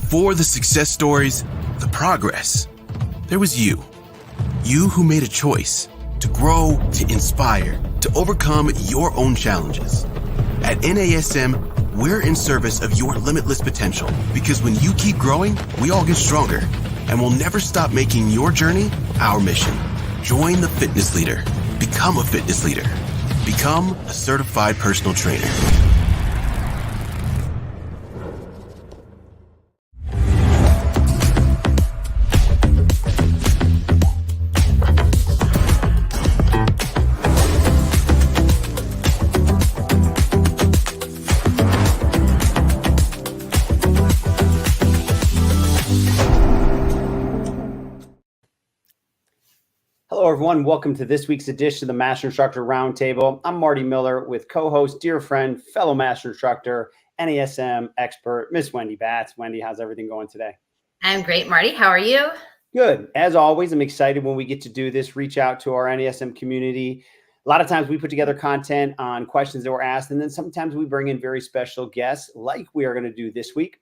Before the success stories, the progress, there was you. You who made a choice to grow, to inspire, to overcome your own challenges. At NASM, we're in service of your limitless potential because when you keep growing, we all get stronger, and we'll never stop making your journey our mission. Join the fitness leader. Become a fitness leader. Become a certified personal trainer. Hello, everyone. Welcome to this week's edition of the Master Instructor Roundtable. I'm Marty Miller with co-host, dear friend, fellow Master Instructor, NASM expert, Miss Wendy Batts. Wendy, how's everything going today? I'm great, Marty. How are you? Good. As always, I'm excited when we get to do this, reach out to our NASM community. A lot of times we put together content on questions that were asked, and then sometimes we bring in very special guests like we are going to do this week.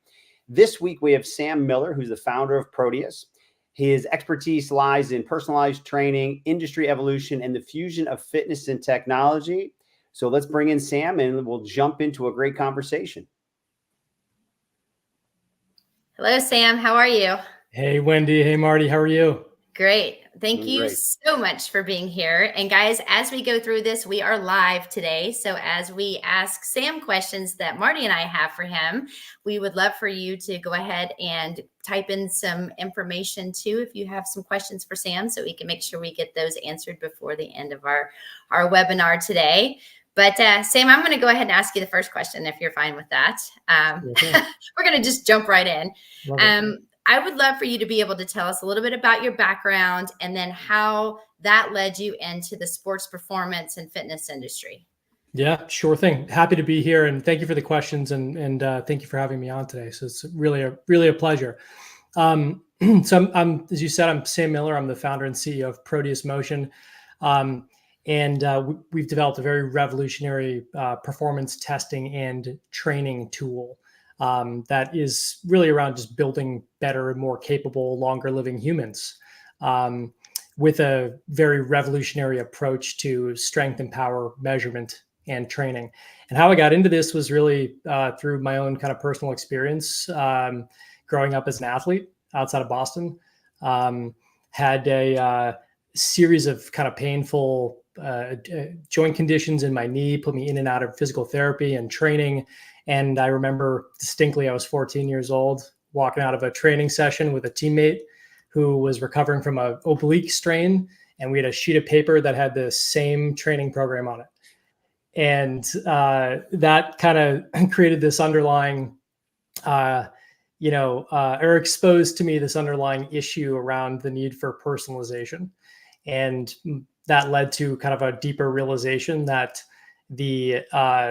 This week, we have Sam Miller, who's the founder of Proteus. His expertise lies in personalized training, industry evolution, and the fusion of fitness and technology. So let's bring in Sam and we'll jump into a great conversation. Hello, Sam. How are you? Hey, Wendy. Hey, Marty. How are you? Great. Thank you so much for being here. And guys, as we go through this, we are live today. So as we ask Sam questions that Marty and I have for him, we would love for you to go ahead and type in some information too, if you have some questions for Sam, so we can make sure we get those answered before the end of our webinar today. But Sam, I'm going to go ahead and ask you the first question if you're fine with that. We're going to just jump right in. I would love for you to be able to tell us a little bit about your background and then how that led you into the sports performance and fitness industry. Yeah, sure thing. Happy to be here. And thank you for the questions. And thank you for having me on today. So it's really a pleasure. So I'm, as you said, I'm Sam Miller. I'm the founder and CEO of Proteus Motion. We've developed a very revolutionary performance testing and training tool that is really around just building better and more capable, longer living humans with a very revolutionary approach to strength and power measurement and training. And how I got into this was really through my own kind of personal experience growing up as an athlete outside of Boston. Had a series of kind of painful joint conditions in my knee, put me in and out of physical therapy and training. And I remember distinctly, I was 14 years old, walking out of a training session with a teammate who was recovering from an oblique strain. And we had a sheet of paper that had the same training program on it. And that kind of created this underlying, or exposed to me this underlying issue around the need for personalization. And that led to kind of a deeper realization that the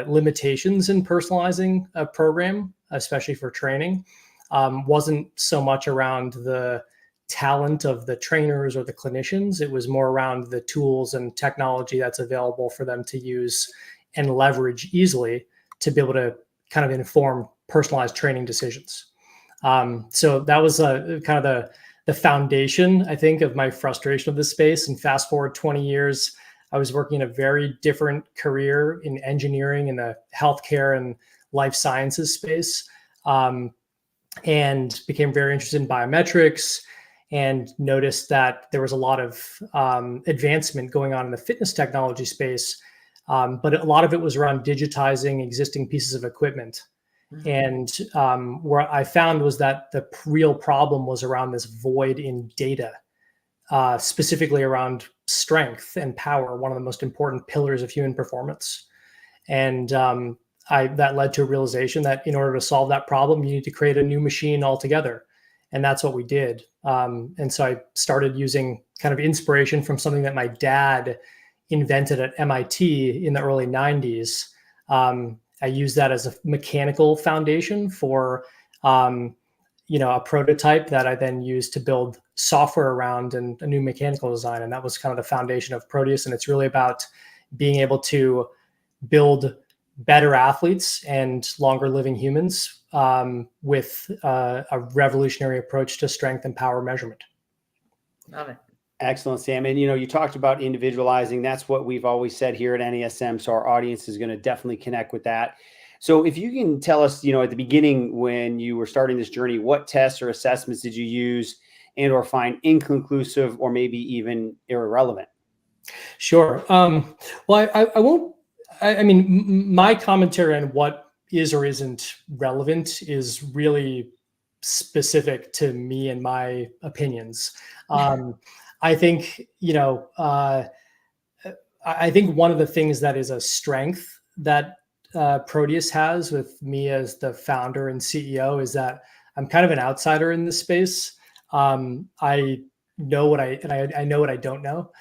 limitations in personalizing a program, especially for training, wasn't so much around the talent of the trainers or the clinicians. It was more around the tools and technology that's available for them to use and leverage easily to be able to kind of inform personalized training decisions. So that was kind of the foundation, I think, of my frustration of this space. And fast forward 20 years, I was working in a very different career in engineering in the healthcare and life sciences space, and became very interested in biometrics and noticed that there was a lot of advancement going on in the fitness technology space, but a lot of it was around digitizing existing pieces of equipment. And what I found was that the real problem was around this void in data, specifically around strength and power, one of the most important pillars of human performance. And that led to a realization that in order to solve that problem, you need to create a new machine altogether. And that's what we did. And so I started using kind of inspiration from something that my dad invented at MIT in the early 90s. I used that as a mechanical foundation for a prototype that I then used to build software around and a new mechanical design. And that was kind of the foundation of Proteus. And it's really about being able to build better athletes and longer living humans with a revolutionary approach to strength and power measurement. Love it. Excellent, Sam. And you talked about individualizing. That's what we've always said here at NASM. So our audience is going to definitely connect with that. So if you can tell us, at the beginning when you were starting this journey, what tests or assessments did you use and or find inconclusive or maybe even irrelevant? Sure. Well, I won't. I mean, my commentary on what is or isn't relevant is really specific to me and my opinions. I think, I think one of the things that is a strength that Proteus has with me as the founder and CEO is that I'm kind of an outsider in this space. I know what I know what I don't know.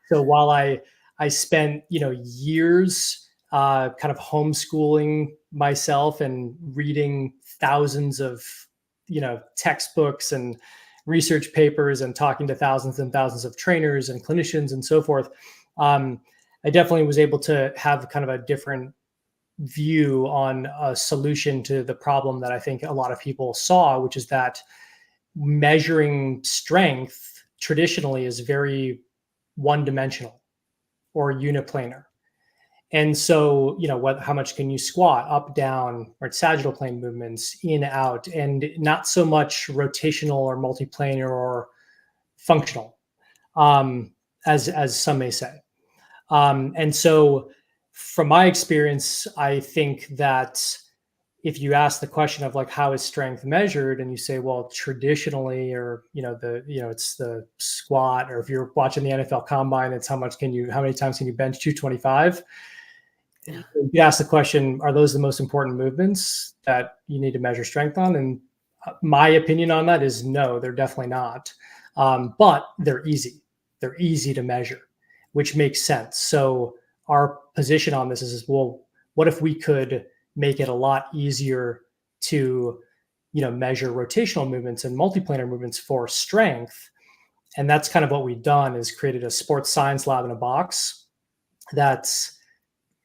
So while I spent years kind of homeschooling myself and reading thousands of textbooks and research papers and talking to thousands and thousands of trainers and clinicians and so forth, I definitely was able to have kind of a different view on a solution to the problem that I think a lot of people saw, which is that measuring strength traditionally is very one-dimensional or uniplanar. And so, how much can you squat, up, down, or sagittal plane movements, in, out, and not so much rotational or multiplanar or functional, as some may say. And so, from my experience, I think that if you ask the question of how is strength measured, and you say, well, traditionally, or it's the squat, or if you're watching the NFL Combine, it's how many times can you bench 225? You ask the question, are those the most important movements that you need to measure strength on? And my opinion on that is no, they're definitely not. But they're easy. They're easy to measure, which makes sense. So our position on this is, well, what if we could make it a lot easier to, measure rotational movements and multiplanar movements for strength? And that's kind of what we've done, is created a sports science lab in a box that's,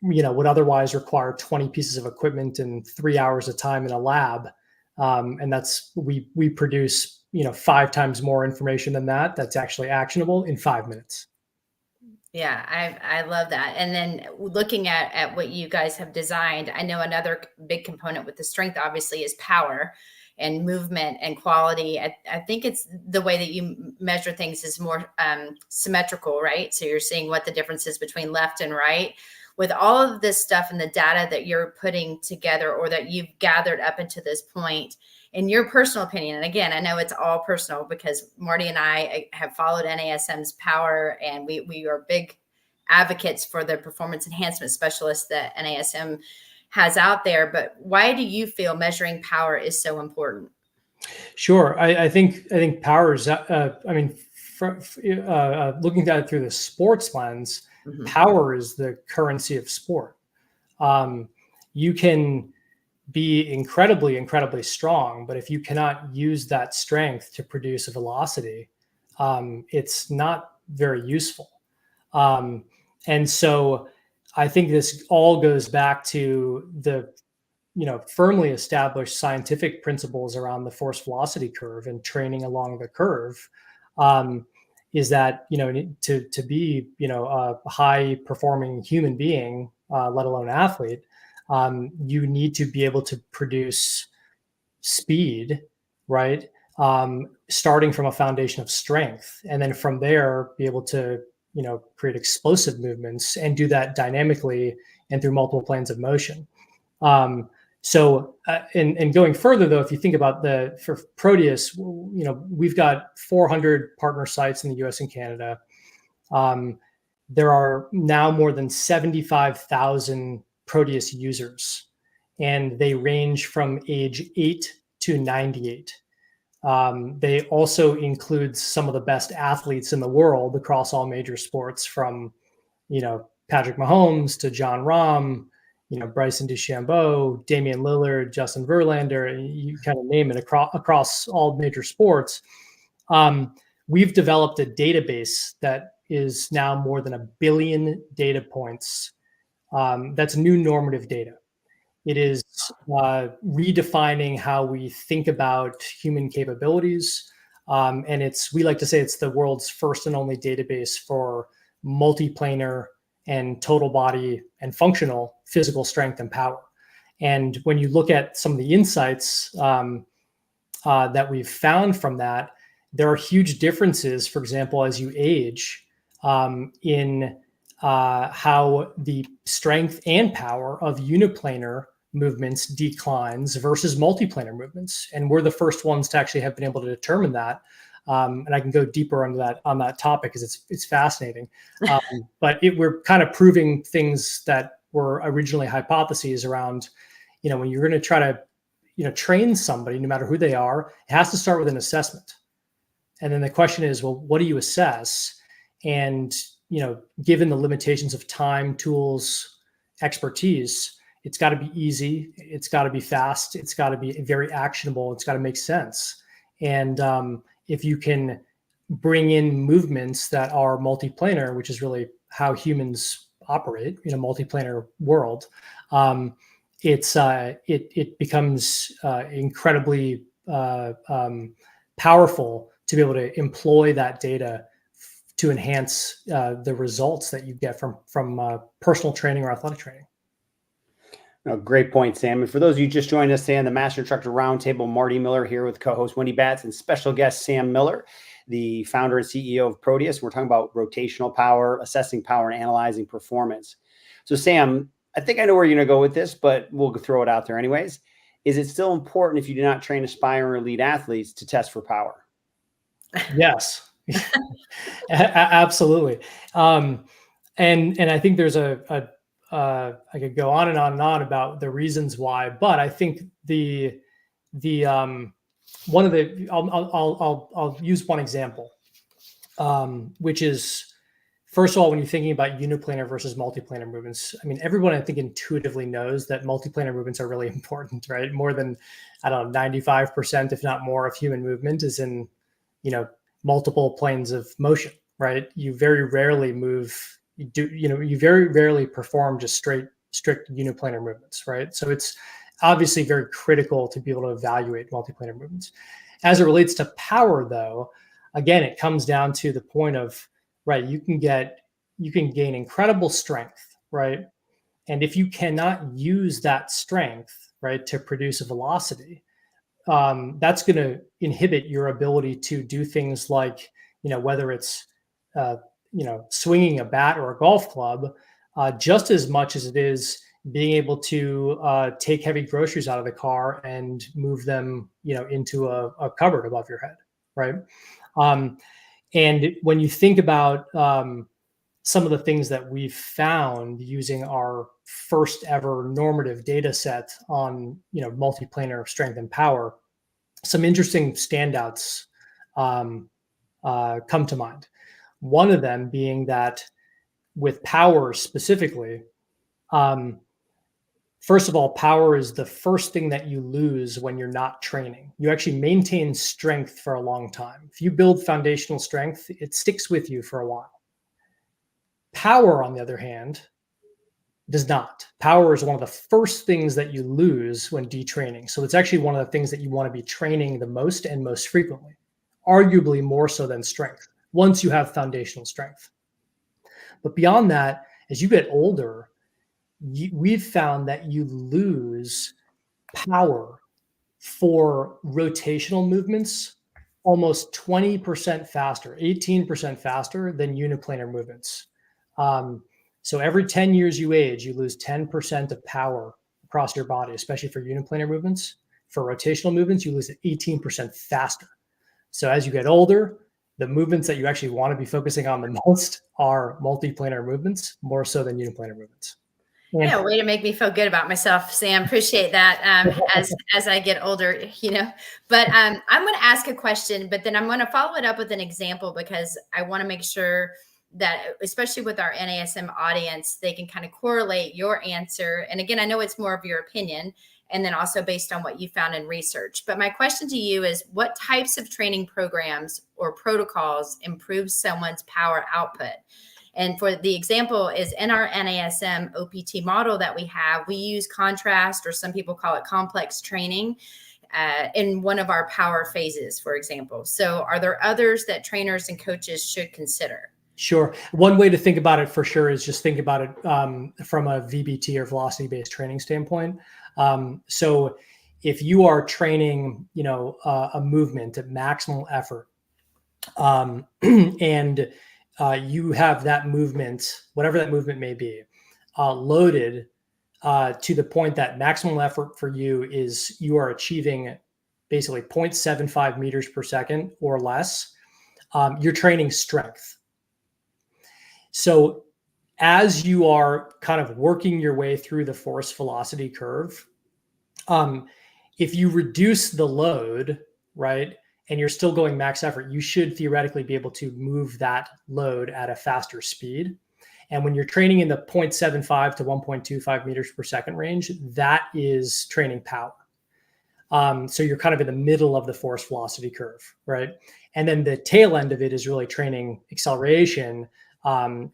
would otherwise require 20 pieces of equipment and 3 hours of time in a lab. And that's, we produce, 5 times more information than that. That's actually actionable in 5 minutes. Yeah, I love that. And then looking at what you guys have designed, I know another big component with the strength obviously is power and movement and quality. I think it's the way that you measure things is more symmetrical, right? So you're seeing what the difference is between left and right. With all of this stuff and the data that you're putting together, or that you've gathered up into this point, in your personal opinion, and again, I know it's all personal because Marty and I have followed NASM's power, and we are big advocates for the performance enhancement specialists that NASM has out there. But why do you feel measuring power is so important? Sure. I think power is, looking at it through the sports lens, mm-hmm. Power is the currency of sport. You can be incredibly, incredibly strong, but if you cannot use that strength to produce a velocity, it's not very useful. And so I think this all goes back to the, firmly established scientific principles around the force velocity curve and training along the curve. Is that, to be, a high performing human being, let alone athlete, you need to be able to produce speed, right? Starting from a foundation of strength, and then from there be able to, create explosive movements and do that dynamically and through multiple planes of motion. So going further though, if you think about for Proteus, we've got 400 partner sites in the US and Canada. There are now more than 75,000 Proteus users, and they range from age 8 to 98. They also include some of the best athletes in the world across all major sports, from, Patrick Mahomes to John Rahm, Bryson DeChambeau, Damian Lillard, Justin Verlander, you kind of name it, across all major sports. We've developed a database that is now more than 1 billion data points That's new normative data. It is redefining how we think about human capabilities. And we like to say it's the world's first and only database for multiplanar and total body and functional physical strength and power. And when you look at some of the insights that we've found from that, there are huge differences, for example, as you age, in how the strength and power of uniplanar movements declines versus multiplanar movements. And we're the first ones to actually have been able to determine that. And I can go deeper on that topic because it's fascinating. But we're kind of proving things that were originally hypotheses around, when you're going to try to, train somebody, no matter who they are, it has to start with an assessment. And then the question is, well, what do you assess? And, given the limitations of time, tools, expertise, it's got to be easy. It's got to be fast. It's got to be very actionable. It's got to make sense. And if you can bring in movements that are multiplanar, which is really how humans operate in a multiplanar world, it becomes incredibly powerful to be able to employ that data to enhance the results that you get from personal training or athletic training. No, great point, Sam. And for those of you just joined us today on the Master Instructor Roundtable, Marty Miller here with co-host Wendy Batts and special guest Sam Miller, the founder and CEO of Proteus. We're talking about rotational power, assessing power, and analyzing performance. So, Sam, I think I know where you're going to go with this, but we'll throw it out there anyways. Is it still important if you do not train aspiring elite athletes to test for power? Yes, absolutely. And I think there's I could go on and on and on about the reasons why, but I think I'll use one example, which is, first of all, when you're thinking about uniplanar versus multiplanar movements, I mean, everyone I think intuitively knows that multiplanar movements are really important, right? More than, 95%, if not more, of human movement is in, multiple planes of motion, right? You very rarely you very rarely perform just strict uniplanar movements, right? So it's obviously very critical to be able to evaluate multiplanar movements. As it relates to power, though, again, it comes down to the point of, right, you can gain incredible strength, right? And if you cannot use that strength, right, to produce a velocity, that's going to inhibit your ability to do things like, whether it's, swinging a bat or a golf club, just as much as it is being able to take heavy groceries out of the car and move them, into a cupboard above your head, right? And when you think about some of the things that we've found using our first ever normative data set on, multiplanar strength and power, some interesting standouts come to mind. One of them being that with power specifically, first of all, power is the first thing that you lose when you're not training. You actually maintain strength for a long time. If you build foundational strength, it sticks with you for a while. Power, on the other hand, does not. Power is one of the first things that you lose when detraining. So it's actually one of the things that you want to be training the most and most frequently, arguably more so than strength, once you have foundational strength. But beyond that, as you get older, we've found that you lose power for rotational movements almost 20% faster, 18% faster than uniplanar movements. So every 10 years you age, you lose 10% of power across your body, especially for uniplanar movements. For rotational movements, you lose it 18% faster. So as you get older, the movements that you actually want to be focusing on the most are multiplanar movements, more so than uniplanar movements. Yeah, way to make me feel good about myself, Sam. Appreciate that. As I get older, But I'm going to ask a question, but then I'm going to follow it up with an example because I want to make sure that, especially with our NASM audience, they can kind of correlate your answer. And again, I know it's more of your opinion, and then also based on what you found in research. But my question to you is, what types of training programs or protocols improve someone's power output? And for the example is in our NASM OPT model that we have, we use contrast, or some people call it complex training, in one of our power phases, for example. So are there others that trainers and coaches should consider? Sure. One way to think about it for sure is just think about it from a VBT or velocity-based training standpoint. So if you are training, a movement at maximal effort, and you have that movement, whatever that movement may be, loaded to the point that maximal effort for you is you are achieving basically 0.75 meters per second or less, you're training strength. So as you are kind of working your way through the force velocity curve, if you reduce the load, right, and you're still going max effort, you should theoretically be able to move that load at a faster speed. And when you're training in the 0.75 to 1.25 meters per second range, that is training power. So you're kind of in the middle of the force velocity curve, right? And then the tail end of it is really training acceleration,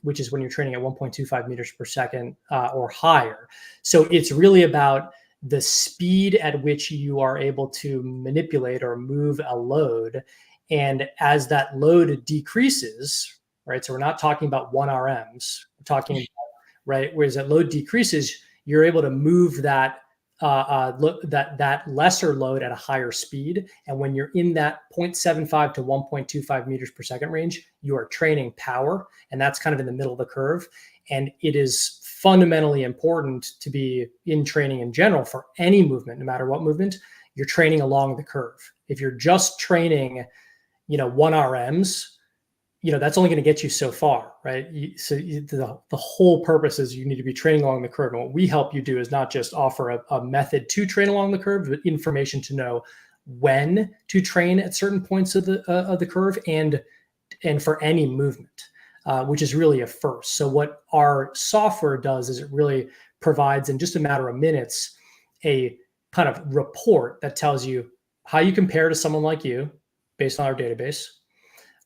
which is when you're training at 1.25 meters per second or higher. So it's really about the speed at which you are able to manipulate or move a load. And as that load decreases, right? So we're not talking about 1 RMs, we're talking about, right? Whereas that load decreases, you're able to move that that lesser load at a higher speed. And when you're in that 0.75 to 1.25 meters per second range, you are training power. And that's kind of in the middle of the curve. And it is fundamentally important to be in training in general for any movement, no matter what movement, you're training along the curve. If you're just training, 1 RMs, that's only going to get you so far, right? The whole purpose is you need to be training along the curve. And what we help you do is not just offer a method to train along the curve, but information to know when to train at certain points of the curve and for any movement, which is really a first. So what our software does is it really provides, in just a matter of minutes, a kind of report that tells you how you compare to someone like you based on our database,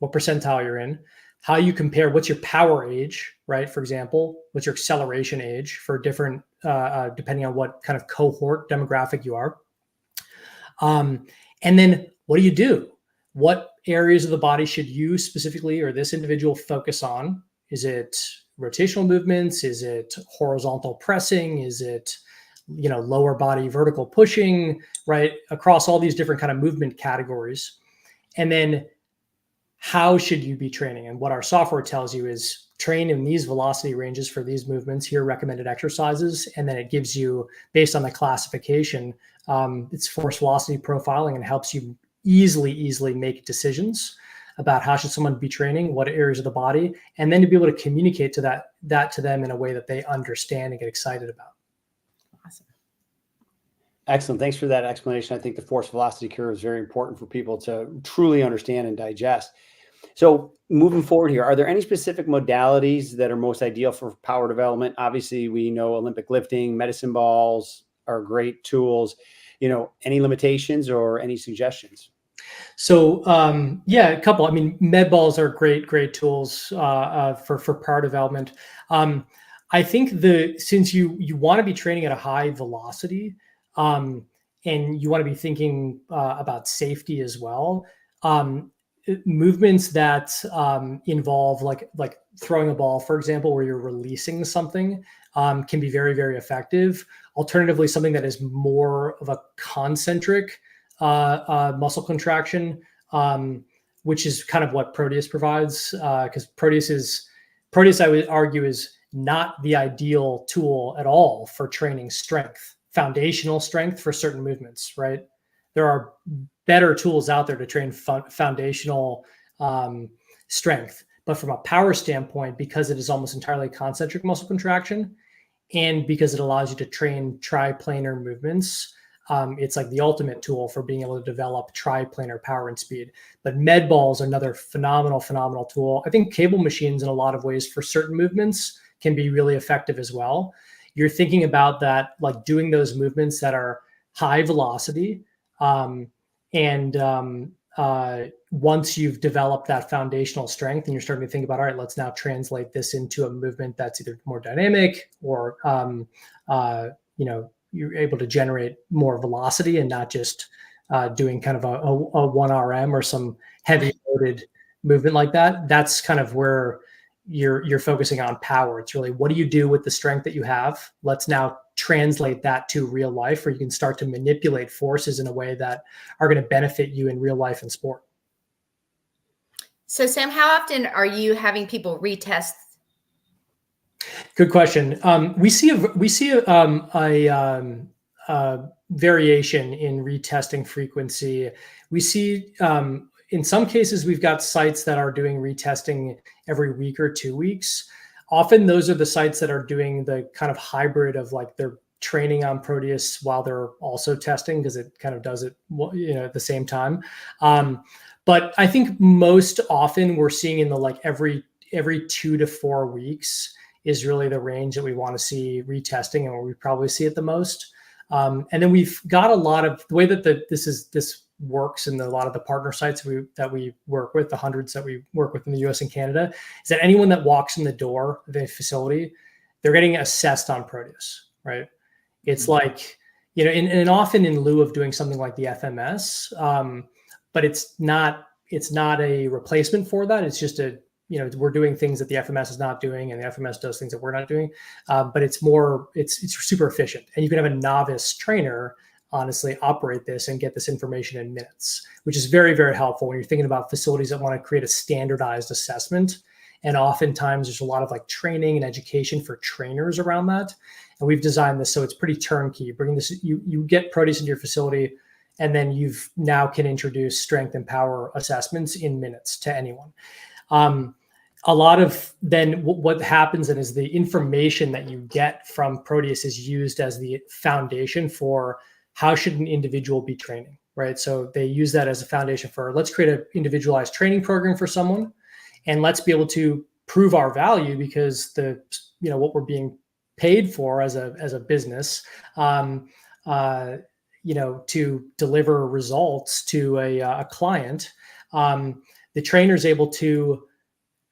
what percentile you're in, how you compare, what's your power age, right? For example, what's your acceleration age for different, depending on what kind of cohort demographic you are. And then what do you do? What areas of the body should you specifically or this individual focus on? Is it rotational movements? Is it horizontal pressing? Is it, lower body vertical pushing, right? Across all these different kind of movement categories. And then how should you be training? And what our software tells you is train in these velocity ranges for these movements. Here are recommended exercises. And then it gives you, based on the classification, it's force velocity profiling, and helps you easily make decisions about how should someone be training, what areas of the body, and then to be able to communicate to that to them in a way that they understand and get excited about. Awesome. Excellent. Thanks for that explanation. I think the force velocity curve is very important for people to truly understand and digest. So moving forward here, are there any specific modalities that are most ideal for power development? Obviously, we know Olympic lifting, medicine balls are great tools. Any limitations or any suggestions? So a couple. I mean, med balls are great tools for power development. I think since you want to be training at a high velocity, and you want to be thinking about safety as well, movements that involve like throwing a ball, for example, where you're releasing something, can be very effective. Alternatively, something that is more of a concentric muscle contraction, which is kind of what Proteus provides, because Proteus, I would argue, is not the ideal tool at all for training strength, foundational strength for certain movements, right? There are better tools out there to train foundational strength. But from a power standpoint, because it is almost entirely concentric muscle contraction, and because it allows you to train triplanar movements, it's like the ultimate tool for being able to develop triplanar power and speed. But med balls are another phenomenal tool. I think cable machines in a lot of ways for certain movements can be really effective as well. You're thinking about that, like doing those movements that are high velocity, and once you've developed that foundational strength and you're starting to think about, all right, let's now translate this into a movement that's either more dynamic or, you're able to generate more velocity and not just doing kind of a 1RM or some heavy loaded movement like that. That's kind of where you're focusing on power. It's really, what do you do with the strength that you have? Let's now translate that to real life, where you can start to manipulate forces in a way that are going to benefit you in real life and sport. So Sam, how often are you having people retest? Good question. We see a variation in retesting frequency. We see in some cases we've got sites that are doing retesting every week or 2 weeks. Often those are the sites that are doing the kind of hybrid of like they're training on Proteus while they're also testing, because it kind of does it, at the same time. But I think most often we're seeing in the like every 2 to 4 weeks is really the range that we want to see retesting and where we probably see it the most. And then we've got a lot of the way that this works in a lot of the partner sites that we work with, the hundreds that we work with in the US and Canada, is that anyone that walks in the door of the facility, they're getting assessed on Proteus, right? It's like, and often in lieu of doing something like the FMS, but it's not a replacement for that. It's just we're doing things that the FMS is not doing, and the FMS does things that we're not doing. But it's super efficient, and you can have a novice trainer honestly operate this and get this information in minutes, which is very, very helpful when you're thinking about facilities that want to create a standardized assessment. And oftentimes there's a lot of like training and education for trainers around that. And we've designed this so it's pretty turnkey. You bring this, you get Proteus into your facility, and then you've now can introduce strength and power assessments in minutes to anyone. A lot of then what happens then is the information that you get from Proteus is used as the foundation for how should an individual be training, right? So they use that as a foundation for, let's create an individualized training program for someone, and let's be able to prove our value, because what we're being paid for as a business, to deliver results to a client. The trainer is able to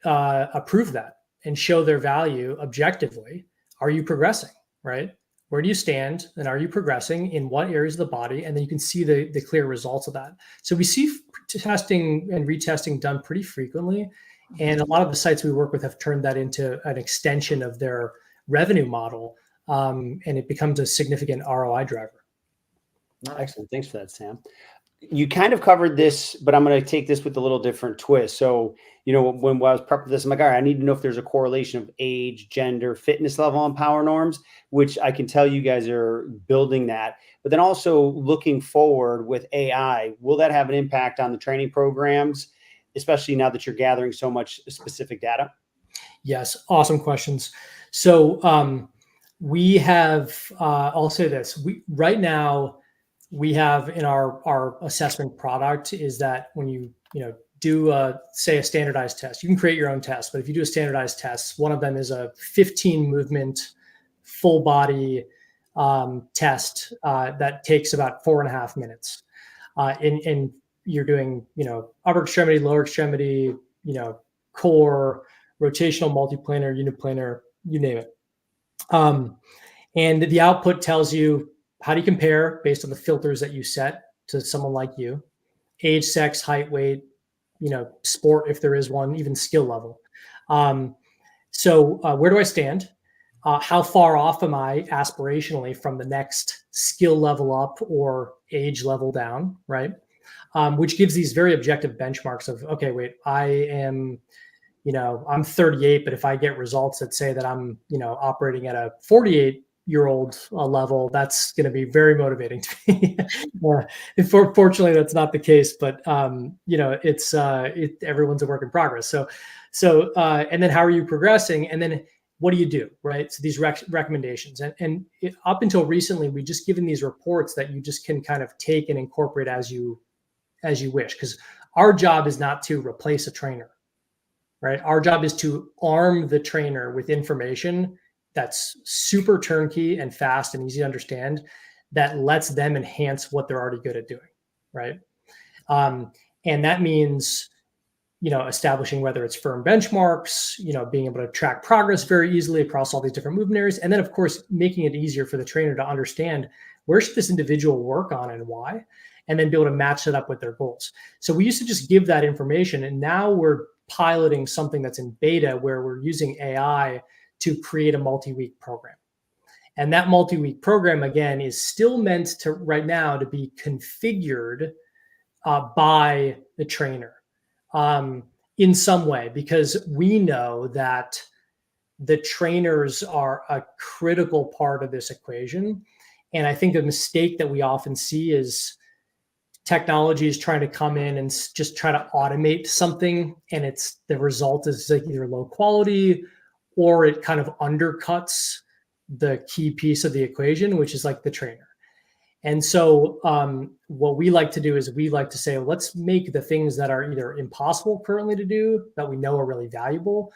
approve that and show their value objectively. Are you progressing, right? Where do you stand, and are you progressing in what areas of the body? And then you can see the clear results of that. So we see testing and retesting done pretty frequently. And a lot of the sites we work with have turned that into an extension of their revenue model. And it becomes a significant ROI driver. Excellent. Thanks for that, Sam. You kind of covered this, but I'm going to take this with a little different twist. So, when I was prepping for this, I'm like, all right, I need to know if there's a correlation of age, gender, fitness level, and power norms, which I can tell you guys are building that. But then also looking forward with AI, will that have an impact on the training programs, especially now that you're gathering so much specific data? Yes. Awesome questions. So we have, I'll say this, right now, we have in our assessment product is that when you do say a standardized test, you can create your own test, but if you do a standardized test, one of them is a 15 movement full body test that takes about 4.5 minutes. And you're doing upper extremity, lower extremity, core, rotational, multiplanar, uniplanar, you name it. And the output tells you, how do you compare based on the filters that you set to someone like you? Age, sex, height, weight, sport, if there is one, even skill level. So where do I stand? How far off am I aspirationally from the next skill level up or age level down, right? Which gives these very objective benchmarks of, okay, wait, I am, I'm 38, but if I get results that say that I'm, operating at a 48-year-old level, that's going to be very motivating to me. Fortunately, that's not the case, but it's everyone's a work in progress. So and then how are you progressing? And then what do you do, right? So these recommendations, and up until recently, we just given these reports that you just can kind of take and incorporate as you wish, because our job is not to replace a trainer, right? Our job is to arm the trainer with information that's super turnkey and fast and easy to understand, that lets them enhance what they're already good at doing, right? And that means, establishing whether it's firm benchmarks, being able to track progress very easily across all these different movement areas. And then, of course, making it easier for the trainer to understand where should this individual work on and why, and then be able to match it up with their goals. So we used to just give that information, and now we're piloting something that's in beta where we're using AI to create a multi-week program. And that multi-week program, again, is still meant to right now to be configured by the trainer in some way, because we know that the trainers are a critical part of this equation. And I think a mistake that we often see is technology is trying to come in and just try to automate something, and the result is like either low quality or it kind of undercuts the key piece of the equation, which is like the trainer. And so what we like to do is we like to say, let's make the things that are either impossible currently to do that we know are really valuable,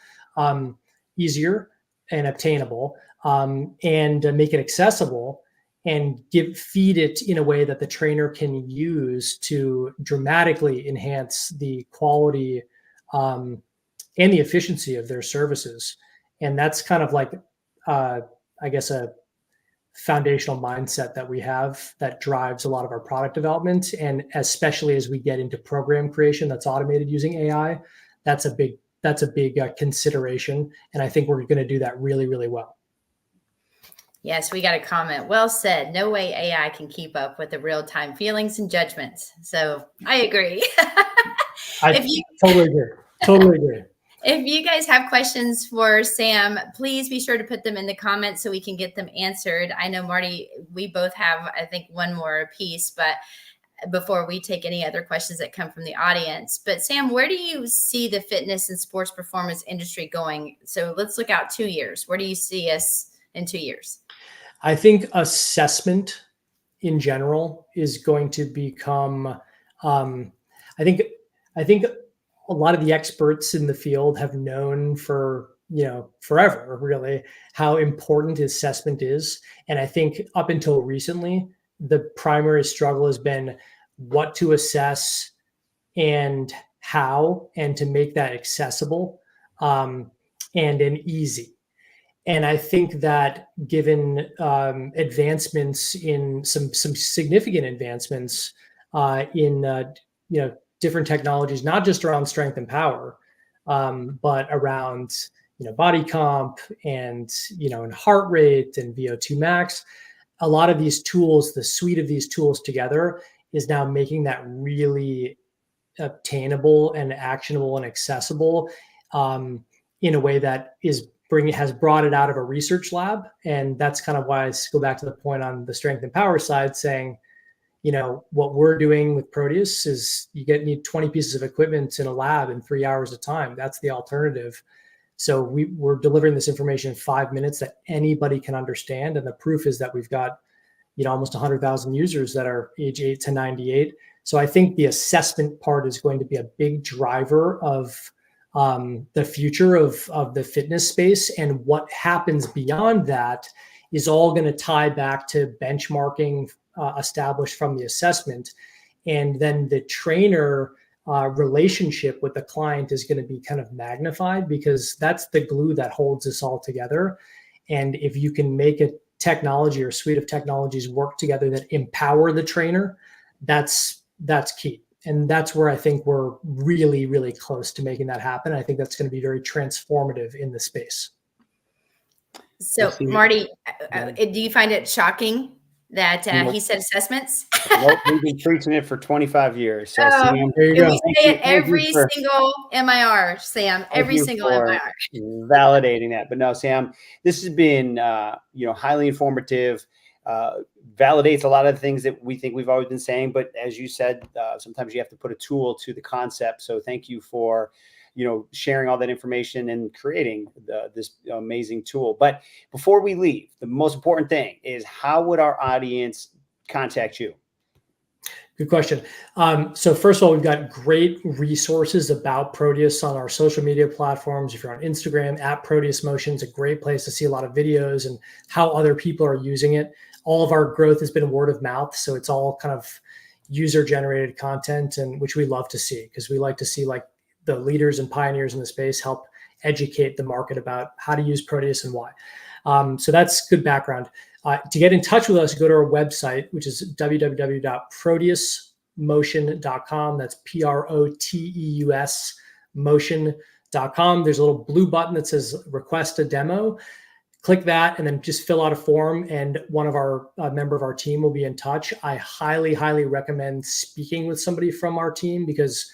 easier and obtainable, and make it accessible, and feed it in a way that the trainer can use to dramatically enhance the quality and the efficiency of their services. And that's kind of like, I guess, a foundational mindset that we have that drives a lot of our product development. And especially as we get into program creation that's automated using AI, that's a big consideration. And I think we're going to do that really, really well. Yes, we got a comment. Well said. No way AI can keep up with the real-time feelings and judgments. So I agree. Totally agree. If you guys have questions for Sam, please be sure to put them in the comments so we can get them answered. I know, Marty, we both have, I think, one more piece, but before we take any other questions that come from the audience. But Sam, where do you see the fitness and sports performance industry going? So let's look out 2 years. Where do you see us in 2 years? I think assessment in general is going to become, I think a lot of the experts in the field have known for, forever, really, how important assessment is. And I think up until recently, the primary struggle has been what to assess and how, and to make that accessible and easy. And I think that given advancements in some significant advancements in different technologies, not just around strength and power, but around body comp and and heart rate and VO2 max, a lot of these tools, the suite of these tools together, is now making that really obtainable and actionable and accessible in a way that has brought it out of a research lab. And that's kind of why I go back to the point on the strength and power side, saying, what we're doing with Proteus is you need 20 pieces of equipment in a lab in 3 hours of time. That's the alternative. So we're delivering this information in 5 minutes that anybody can understand. And the proof is that we've got, almost 100,000 users that are age 8 to 98. So I think the assessment part is going to be a big driver of the future of the fitness space. And what happens beyond that is all going to tie back to benchmarking established from the assessment. And then the trainer relationship with the client is going to be kind of magnified, because that's the glue that holds us all together. And if you can make a technology or suite of technologies work together that empower the trainer, that's key. And that's where I think we're really, really close to making that happen. I think that's going to be very transformative in the space. So, Marty, do you find it shocking that he said assessments? Well, we've been preaching it for 25 years. So, Sam, there you go. We say it every single MIR, Sam. Every single MIR. Validating that. But no, Sam, this has been highly informative. Validates a lot of the things that we think we've always been saying. But as you said, sometimes you have to put a tool to the concept. So thank you for sharing all that information and creating this amazing tool. But before we leave, the most important thing is, how would our audience contact you? Good question. So first of all, we've got great resources about Proteus on our social media platforms. If you're on Instagram, @Proteus Motion is a great place to see a lot of videos and how other people are using it. All of our growth has been word of mouth. So it's all kind of, user-generated content, and which we love to see, because we like to see like the leaders and pioneers in the space help educate the market about how to use Proteus and why. So that's good background. To get in touch with us, go to our website, which is www.proteusmotion.com. That's Proteus motion.com. There's a little blue button that says request a demo. Click that and then just fill out a form, and one of our member of our team will be in touch. I highly, highly recommend speaking with somebody from our team, because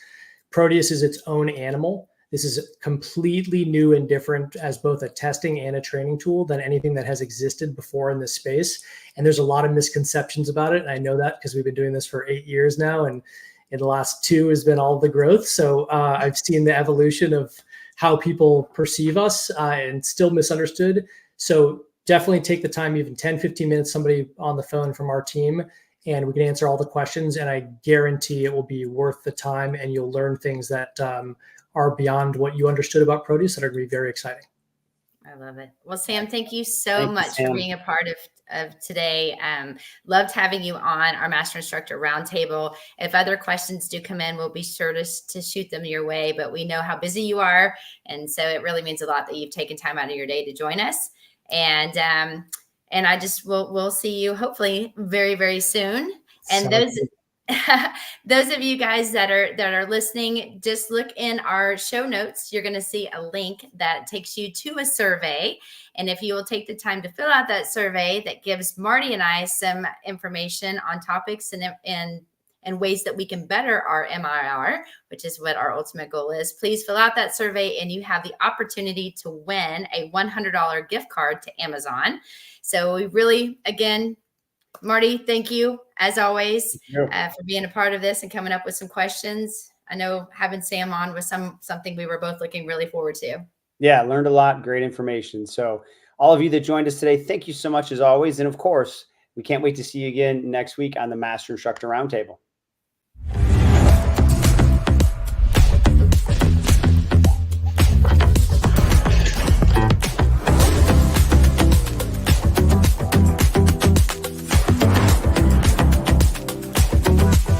Proteus is its own animal. This is completely new and different as both a testing and a training tool than anything that has existed before in this space. And there's a lot of misconceptions about it. And I know that because we've been doing this for 8 years now, and in the last 2 has been all the growth. So I've seen the evolution of how people perceive us, and still misunderstood. So definitely take the time, even 10, 15 minutes, somebody on the phone from our team, and we can answer all the questions. And I guarantee it will be worth the time, and you'll learn things that are beyond what you understood about Proteus that are going to be very exciting. I love it. Well, Sam, thank you so much for being a part of today. Loved having you on our Master Instructor Roundtable. If other questions do come in, we'll be sure to shoot them your way, but we know how busy you are. And so it really means a lot that you've taken time out of your day to join us. And I just, we'll see you hopefully very, very soon. And those of you guys that are listening, just look in our show notes. You're going to see a link that takes you to a survey. And if you will take the time to fill out that survey, that gives Marty and I some information on topics and ways that we can better our MIR, which is what our ultimate goal is. Please fill out that survey, and you have the opportunity to win a $100 gift card to Amazon. So we really, again, Marty, thank you as always for being a part of this and coming up with some questions. I know having Sam on was something we were both looking really forward to. Yeah, learned a lot, great information. So all of you that joined us today, thank you so much as always. And of course, we can't wait to see you again next week on the Master Instructor Roundtable.